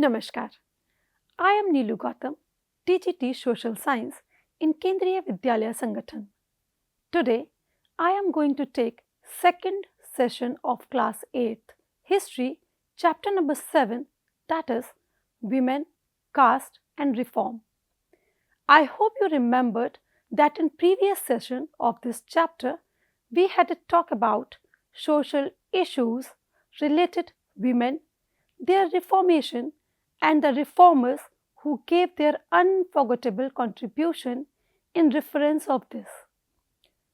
Namaskar. I am Neelu Gautam, TGT Social Science in Kendriya Vidyalaya Sangathan. Today, I am going to take second session of class 8th History chapter number 7, that is Women, Caste and Reform. I hope you remembered that in previous session of this chapter we had a talk about social issues related women, their reformation and the reformers who gave their unforgettable contribution in reference of this.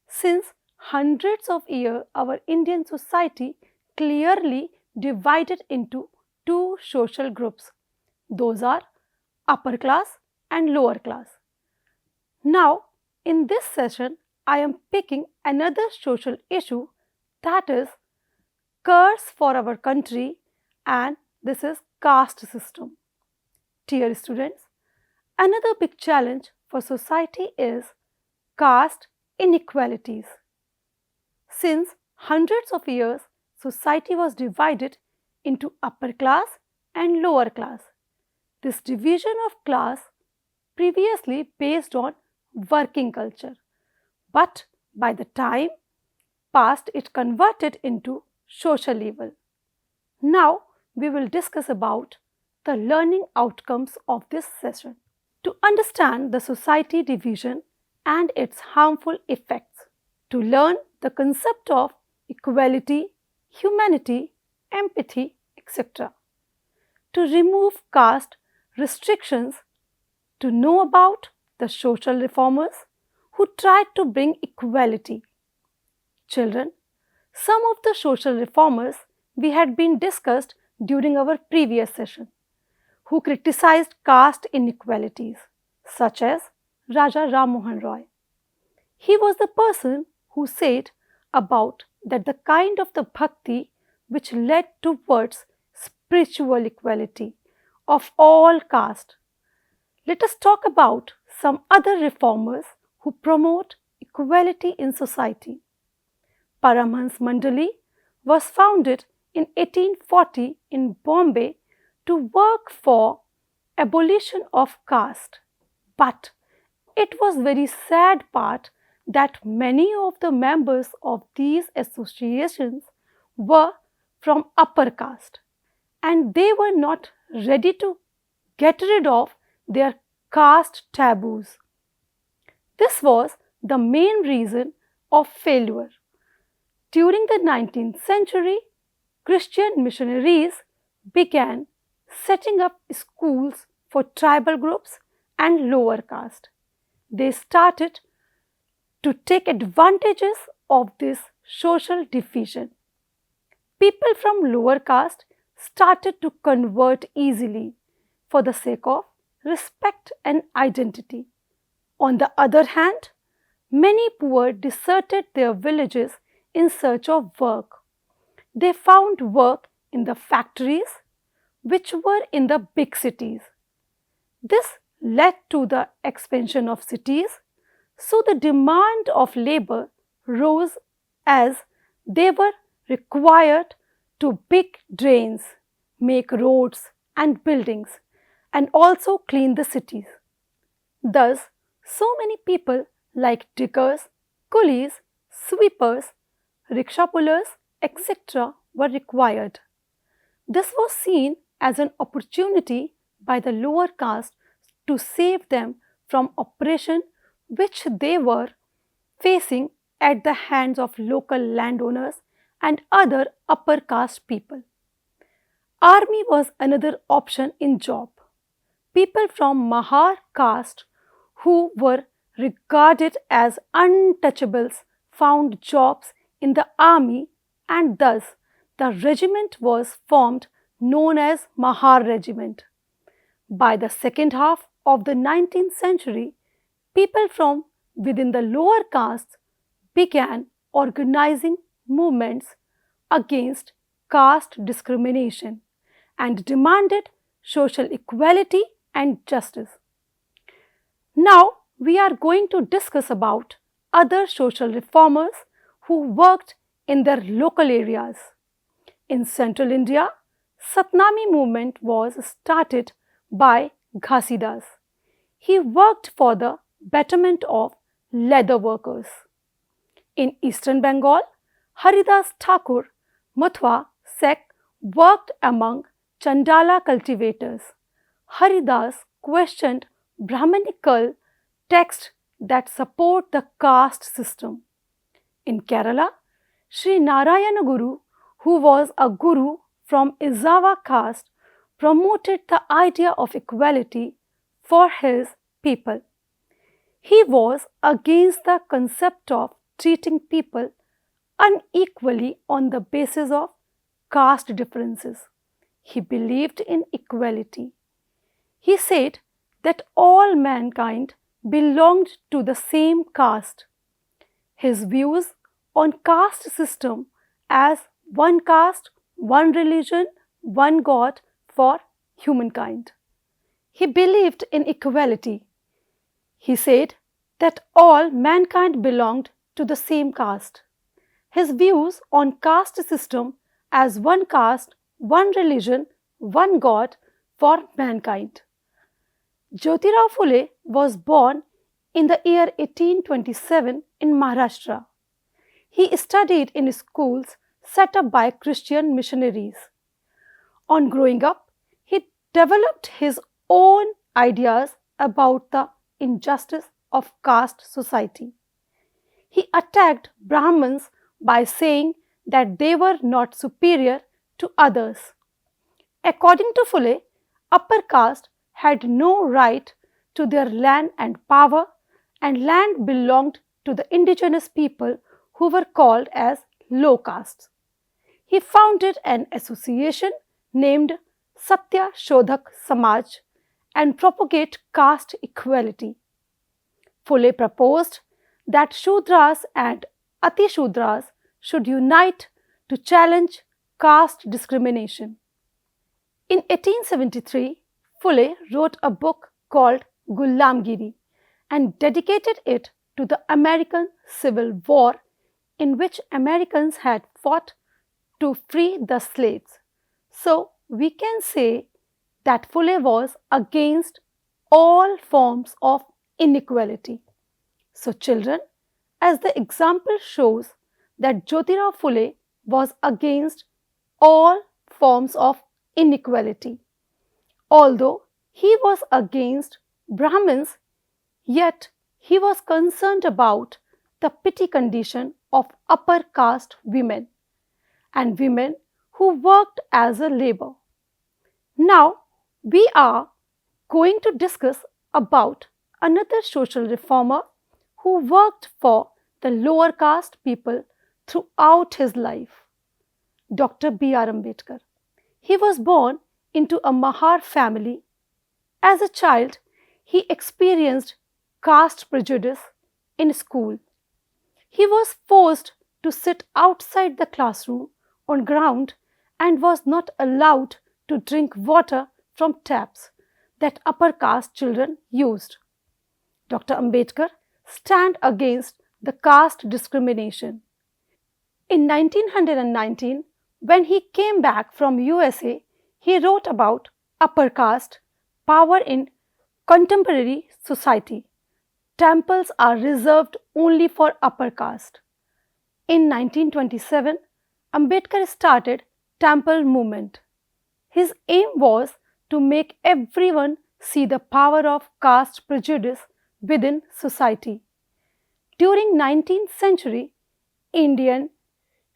Since hundreds of years, our Indian society clearly divided into two social groups. Those are upper class and lower class. Now, in this session, I am picking another social issue, that is curse for our country, and this is caste system. Dear students, another big challenge for society is caste inequalities. Since hundreds of years, society was divided into upper class and lower class. This division of class previously based on working culture, but by the time passed it converted into social level. Now we will discuss about the learning outcomes of this session. To understand the society division and its harmful effects, to learn the concept of equality, humanity, empathy, etc. To remove caste restrictions, to know about the social reformers who tried to bring equality. Children, some of the social reformers we had been discussed during our previous session, who criticized caste inequalities, such as Raja Ram Mohan Roy. He was the person who said about that the kind of the bhakti which led towards spiritual equality of all caste. Let us talk about some other reformers who promote equality in society. Paramhans Mandali was founded in 1840 in Bombay to work for abolition of caste. But it was very sad part that many of the members of these associations were from upper caste and they were not ready to get rid of their caste taboos. This was the main reason of failure. During the 19th century, Christian missionaries began setting up schools for tribal groups and lower caste. They started to take advantages of this social division. People from lower caste started to convert easily for the sake of respect and identity. On the other hand, many poor deserted their villages in search of work. They found work in the factories which were in the big cities. This led to the expansion of cities, so the demand of labor rose as they were required to dig drains, make roads and buildings, and also clean the cities. Thus, so many people like diggers, coolies, sweepers, rickshaw pullers, etc. were required. This was seen as an opportunity by the lower caste to save them from oppression which they were facing at the hands of local landowners and other upper caste people. Army was another option in job. People from Mahar caste who were regarded as untouchables found jobs in the army, and thus the regiment was formed known as Mahar Regiment. By the second half of the 19th century, people from within the lower castes began organizing movements against caste discrimination and demanded social equality and justice. Now we are going to discuss about other social reformers who worked in their local areas. In central India, Satnami movement was started by Ghasidas. He worked for the betterment of leather workers. In eastern Bengal, Haridas Thakur Mathwa sect worked among Chandala cultivators. Haridas questioned Brahmanical texts that support the caste system. In Kerala, Sri Narayana Guru, who was a guru from Izava caste, promoted the idea of equality for his people. He was against the concept of treating people unequally on the basis of caste differences. He believed in equality. He said that all mankind belonged to the same caste. His views on caste system as one caste, one religion, one God for humankind. He believed in equality. He said that all mankind belonged to the same caste. His views on caste system as one caste, one religion, one God for mankind. Jyotirao Phule was born in the year 1827 in Maharashtra. He studied in schools set up by Christian missionaries. On growing up, he developed his own ideas about the injustice of caste society. He attacked Brahmins by saying that they were not superior to others. According to Phule, upper caste had no right to their land and power, and land belonged to the indigenous people who were called as low castes. He founded an association named Satya Shodhak Samaj and propagate caste equality. Phule proposed that Shudras and Ati Shudras should unite to challenge caste discrimination. In 1873, Phule wrote a book called Ghulamgiri and dedicated it to the American Civil War, in which Americans had fought to free the slaves. So, we can say that Phule was against all forms of inequality. So, children, as the example shows that Jyotirao Phule was against all forms of inequality. Although he was against Brahmins, yet he was concerned about the petty condition of upper caste women and women who worked as a labor. Now, we are going to discuss about another social reformer who worked for the lower caste people throughout his life, Dr. B.R. Ambedkar. He was born into a Mahar family. As a child, he experienced caste prejudice in school. He was forced to sit outside the classroom on ground and was not allowed to drink water from taps that upper caste children used. Dr. Ambedkar stand against the caste discrimination. In 1919, when he came back from USA, he wrote about upper caste power in contemporary society. Temples are reserved only for upper caste. In 1927, Ambedkar started temple movement. His aim was to make everyone see the power of caste prejudice within society. During 19th century, Indian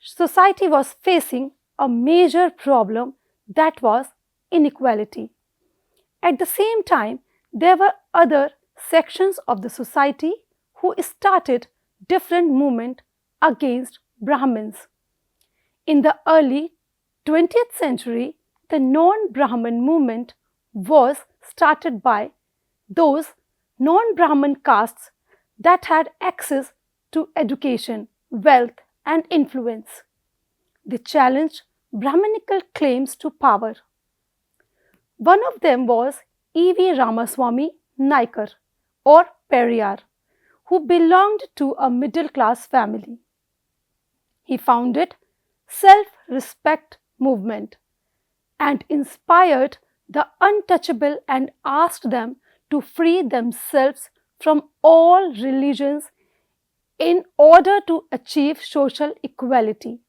society was facing a major problem, that was inequality. At the same time, there were other sections of the society who started different movement against Brahmins. In the early 20th century, the non-Brahman movement was started by those non-Brahman castes that had access to education, wealth and influence. They challenged Brahmanical claims to power. One of them was E.V. Ramaswamy Naikar or Periyar, who belonged to a middle-class family. He founded self-respect movement. and inspired the untouchable and asked them to free themselves from all religions in order to achieve social equality.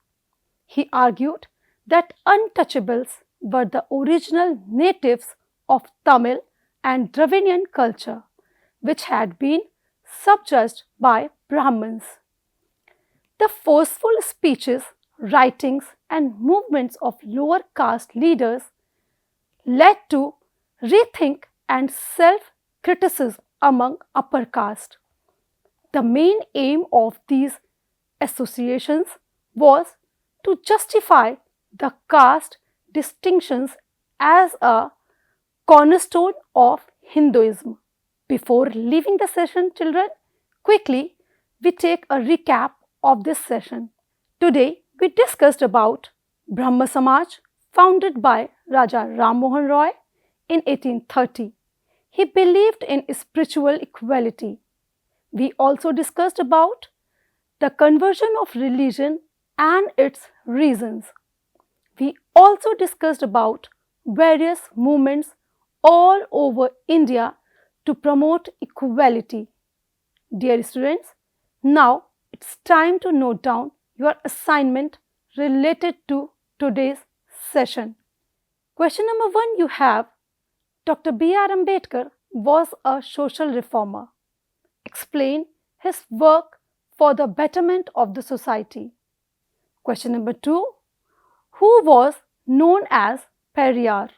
He argued that untouchables were the original natives of Tamil and Dravidian culture, which had been subjugated by Brahmins. The forceful speeches, writings, and movements of lower caste leaders led to rethink and self criticism among upper caste. The main aim of these associations was to justify the caste distinctions as a cornerstone of Hinduism. Before leaving the session, children, quickly we take a recap of this session. Today we discussed about Brahma Samaj founded by Raja Ram Mohan Roy in 1830. He believed in spiritual equality. We also discussed about the conversion of religion and its reasons. We also discussed about various movements all over India to promote equality. Dear students, now it's time to note down your assignment related to today's session. Question number 1 you have, Dr. B.R. Ambedkar was a social reformer. Explain his work for the betterment of the society. Question number 2, who was known as Periyar?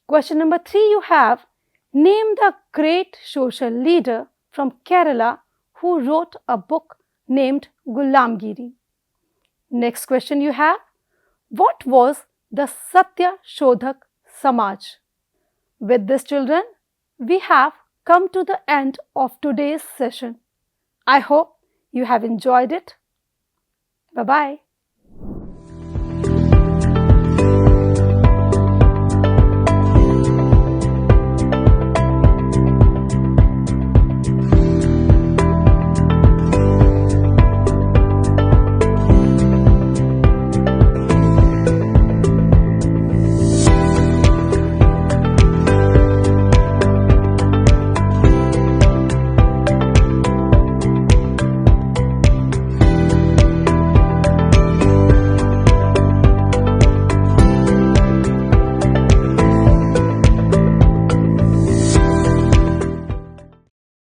Question number 3 you have, name the great social leader from Kerala who wrote a book named Gulamgiri. Next question you have, what was the Satya Shodhak Samaj? With this, children, we have come to the end of today's session. I hope you have enjoyed it. Bye-bye.